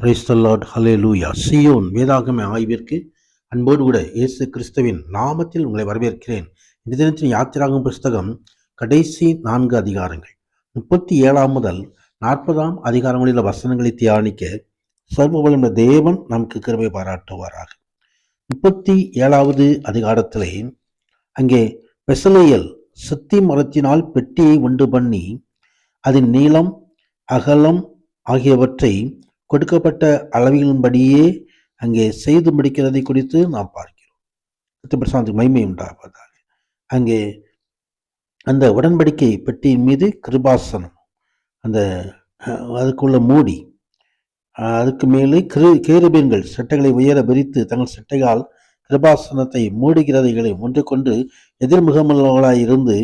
Praise the Lord, ஹல்லேலூயா. சீயோன் வேதாகம ஆய்விற்கு அன்போடு கூட இயேசு கிறிஸ்துவின் நாமத்தில் உங்களை வரவேற்கிறேன். இந்த தினத்தின் யாத்திராகும் புஸ்தகம் கடைசி 4 அதிகாரங்கள் 37 முதல் 40 அதிகாரங்களில் வசனங்களை தியானிக்க சர்வவல்லமை தேவன் நமக்கு கிருபை பாராட்டுவாராக. 37வது அதிகாரத்திலே அங்கே பெசலேயல் சித்தி மரத்தினால் பெட்டியை உண்டு பண்ணி அதன் நீளம் அகலம் ஆகியவற்றை கொடுக்கப்பட்ட அளவின்படியே அங்கே செய்து முடிக்கிறதை குறித்து நாம் பார்க்கிறோம். மகிமை உண்டாவதாக. அங்கே அந்த உடன்படிக்கை பெட்டியின் மீது கிருபாசனம், அந்த அதுக்குள்ள மூடி, அதுக்கு மேலே கேருபீன்கள் சட்டைகளை உயர விரித்து தங்கள் சட்டையால் கிருபாசனத்தை மூடுகிறதைகளை ஒன்று கொண்டு எதிர்முகமுள்ளவர்களாய் இருந்து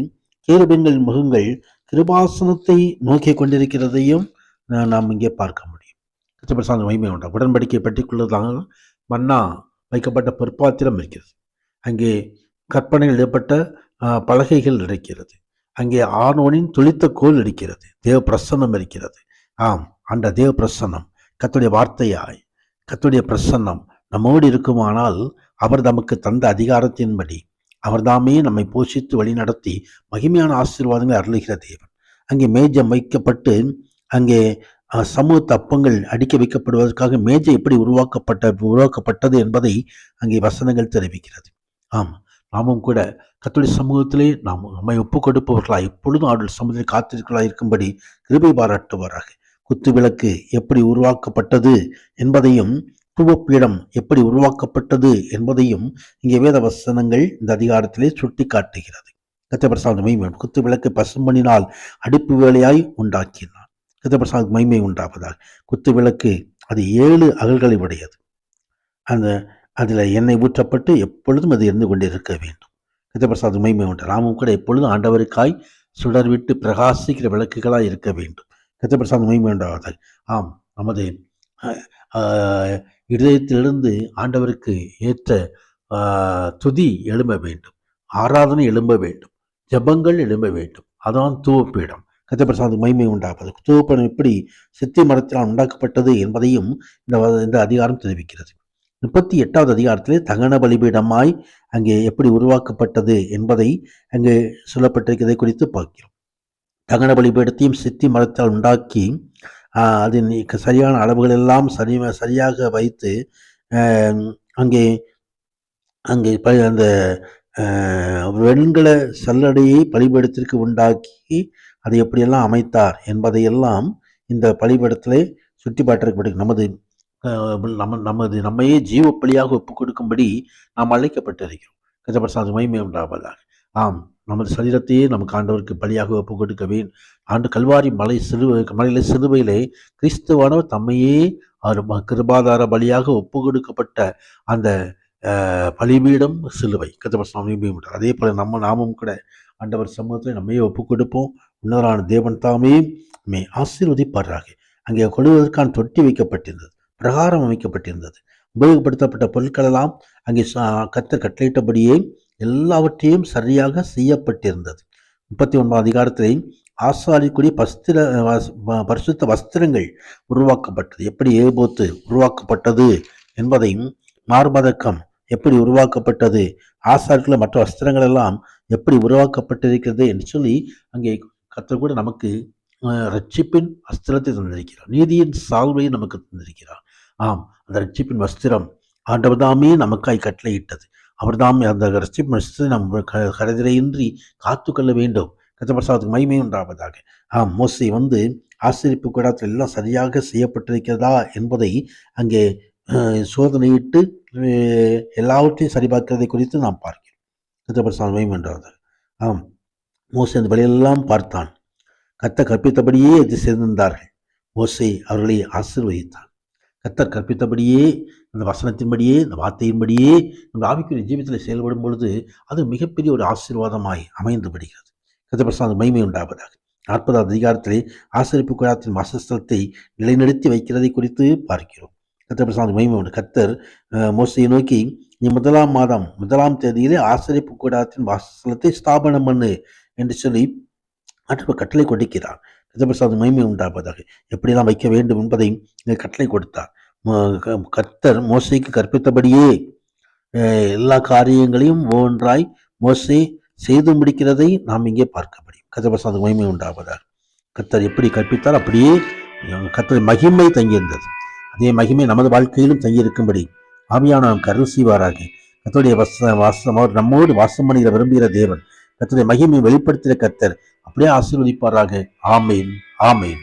கேருபீன்கள் முகங்கள் கிருபாசனத்தை நோக்கி கொண்டிருக்கிறதையும் நாம் இங்கே பார்க்க முடியும். மகிமை உண்டா. உடன்படிக்கை பெட்டிக்குள்ளதாக மன்னா வைக்கப்பட்ட பொற்பாத்திரம் இருக்கிறது. அங்கே கற்பனையில் எழுதப்பட்ட பலகைகள் இருக்கிறது. அங்கே ஆரோனின் துளித்த கோல் இருக்கிறது. தேவ பிரசன்னம் இருக்கிறது. ஆம், அந்த தேவ பிரசன்னம் கர்த்தருடைய வார்த்தையாய் கர்த்தருடைய பிரசன்னம் நம்மோடு இருக்குமானால் அவர் நமக்கு தந்த அதிகாரத்தின்படி அவர் தாமே நம்மை போஷித்து வழி நடத்தி மகிமையான ஆசீர்வாதங்களை அருளுகிற தேவன். அங்கே மேஜம் வைக்கப்பட்டு அங்கே சமூக தப்பங்கள் அடுக்கி வைக்கப்படுவதற்காக மேஜை எப்படி உருவாக்கப்பட்டது என்பதை அங்கே வசனங்கள் தெரிவிக்கிறது. ஆம், நாமும் கூட கர்த்தருடைய சமூகத்திலே நாம் நம்மை ஒப்புக் கொடுப்பவர்களாய் எப்பொழுதும் அவர்கள் சமூகத்தில் காத்திருக்கலாய் இருக்கும்படி கிருபை பாராட்டுவாராக. குத்து விளக்கு எப்படி உருவாக்கப்பட்டது என்பதையும் தூபப்பீடம் எப்படி உருவாக்கப்பட்டது என்பதையும் இங்கே வேத வசனங்கள் இந்த அதிகாரத்திலே சுட்டி காட்டுகிறது. கர்த்தர் மகிமை. குத்து விளக்கு பசும்பொன்னினால் அடுப்பு வேலையாய் உண்டாக்கினார். கர்த்தர் மகிமை உண்டாவதாக. குத்து விளக்கு அது 7 அகல்களை உடையது. அதில் எண்ணெய் ஊற்றப்பட்டு எப்பொழுதும் அது இருந்து கொண்டிருக்க வேண்டும். கர்த்தர் மகிமை உண்டு. நாமும் கூட எப்பொழுதும் ஆண்டவருக்காய் சுடர் விட்டு பிரகாசிக்கிற விளக்குகளாய் இருக்க வேண்டும். கர்த்தர் மகிமை உண்டாவதாக. ஆம், நமது இதயத்திலிருந்து ஆண்டவருக்கு ஏற்ற துதி எழும்ப வேண்டும், ஆராதனை எழும்ப வேண்டும், ஜபங்கள் எழும்ப வேண்டும். அதான் தூவப்பீடம். கர்த்தர் மகிமை உண்டாப்பது. தூவப்பீடம் எப்படி சித்தி மரத்தினால் உண்டாக்கப்பட்டது என்பதையும் இந்த அதிகாரம் தெரிவிக்கிறது. 38வது அதிகாரத்திலே தகன பலிபீடமாய் அங்கே எப்படி உருவாக்கப்பட்டது என்பதை அங்கே சொல்லப்பட்டிருக்கிறதை குறித்து பார்க்கிறோம். தகன பலிபீடத்தையும் சித்தி மரத்தால் உண்டாக்கி அதன் சரியான அளவுகள் எல்லாம் சரியாக வைத்து அங்கே அங்கே அந்த வெண்கல சல்லடையை பலிபீடத்திற்கு உண்டாக்கி அதை எப்படியெல்லாம் அமைத்தார் என்பதையெல்லாம் இந்த பலிபீடத்திலே சுட்டி பாட்டிருக்கப்படுகிறது. நம்மையே ஜீவ பலியாக ஒப்புக் கொடுக்கும்படி நாம் அழைக்கப்பட்டிருக்கிறோம். கர்த்தர் மகிமை உண்டாவதாக. ஆம், நமது சரீரத்தையே நமக்கு ஆண்டவருக்கு பலியாக ஒப்புக் கொடுக்க வேண்டும். ஆண்டு கல்வாரி மலையில சிலுவையிலே கிறிஸ்துவானவர் தம்மையே கிருபாதார பலியாக ஒப்புக் கொடுக்கப்பட்ட அந்த பலிபீடம் சிலுவை. கர்த்தர் மகிமை உண்டார். அதே போல நாமும் கூட ஆண்டவர் சமூகத்தில் நம்மையே ஒப்புக் கொடுப்போம். உன்னதரான தேவன் தாமே நம்மை ஆசீர்வதிப்பாராக. அங்கே கொள்வதற்கான தொட்டி வைக்கப்பட்டிருந்தது, பிரகாரம் அமைக்கப்பட்டிருந்தது. உபயோகப்படுத்தப்பட்ட பொருட்கள் எல்லாம் அங்கே கர்த்தர் கட்டளையிட்டபடியே எல்லாவற்றையும் சரியாக செய்யப்பட்டிருந்தது. 39 அதிகாரத்திலே ஆசாரிக்குரிய பரிசுத்த வஸ்திரங்கள் உருவாக்கப்பட்டது. எப்படி ஏபோத்து உருவாக்கப்பட்டது என்பதையும், மார்பதக்கம் எப்படி உருவாக்கப்பட்டது, ஆசாரிக்குள்ள மற்ற வஸ்திரங்கள் எல்லாம் எப்படி உருவாக்கப்பட்டிருக்கிறது என்று சொல்லி அங்கே கர்த்தர் கூட நமக்கு ரட்சிப்பின் வஸ்திரத்தை தந்திருக்கிறார். நீதியின் சால்வையை நமக்கு தந்திருக்கிறார். ஆம், அந்த ரட்சிப்பின் வஸ்திரம் ஆண்டவர் தாமே நமக்காய் கட்டளையிட்டது. அவர்தாமே அந்த ரட்சிப்பின் வஸ்திரத்தை நாம் கரைதிரையின்றி காத்து கொள்ள வேண்டும். கர்த்தர் மகிமை உண்டாவதாக. ஆம், மோசே ஆசரிப்பு கூடாரத்தில் எல்லாம் சரியாக செய்யப்பட்டிருக்கிறதா என்பதை அங்கே சோதனையிட்டு எல்லாவற்றையும் சரிபார்க்கிறதை குறித்து நாம் பார்க்கிறோம். கர்த்தர் மகிமை உண்டாவதாக. ஆம், மோசே அந்த வழியெல்லாம் பார்த்தான். கர்த்தர் கற்பித்தபடியே அது செய்திருந்தார்கள். மோசே அவர்களை ஆசீர்வதித்தான். கர்த்தர் கற்பித்தபடியே, அந்த வசனத்தின்படியே, அந்த வார்த்தையின்படியே அந்த ஆவிக்குரிய ஜீவிதத்தில் செயல்படும் பொழுது அது மிகப்பெரிய ஒரு ஆசீர்வாதமாய் அமைந்து விடுகிறது. கர்த்தர் மகிமை உண்டாவதாக. 40வது அதிகாரத்திலே ஆசரிப்பு கூடாரத்தின் வாசஸ்தலத்தை நிலைநிறுத்தி வைக்கிறதை குறித்து பார்க்கிறோம். கர்த்தர் மகிமை உண்டு. கர்த்தர் மோசையை நோக்கி, நீ 1ஆம் மாதம் 1ஆம் தேதியிலே ஆசரிப்பு கூடாரத்தின் வாசஸ்தலத்தை ஸ்தாபனம் பண்ணு என்று சொல்லி கட்டளை கொடுக்கிறார். கர்த்தர் மகிமை உண்டாவதாக. எப்படியெல்லாம் வைக்க வேண்டும் என்பதை கட்டளை கொடுத்தார். கர்த்தர் மோசைக்கு கற்பித்தபடியே எல்லா காரியங்களையும் ஒவ்வொன்றாய் மோசே செய்து முடிக்கிறதை நாம் இங்கே பார்க்க முடியும். கர்த்தர் மகிமை உண்டாவதாக. கர்த்தர் எப்படி கற்பித்தார் அப்படியே கர்த்தர் மகிமை தங்கியிருந்தது. அதே மகிமை நமது வாழ்க்கையிலும் தங்கியிருக்கும்படி ஆவியானவர் கருள் செய்வாராக. கர்த்தருடைய வாசம் அவர் நம்மோடு வாசம் பண்ணுகிற விரும்புகிற தேவன். கர்த்தருடைய மகிமை வெளிப்படுத்துகிற கர்த்தர் அப்படியே ஆசீர்வதிப்பாராக. ஆமேன், ஆமேன்.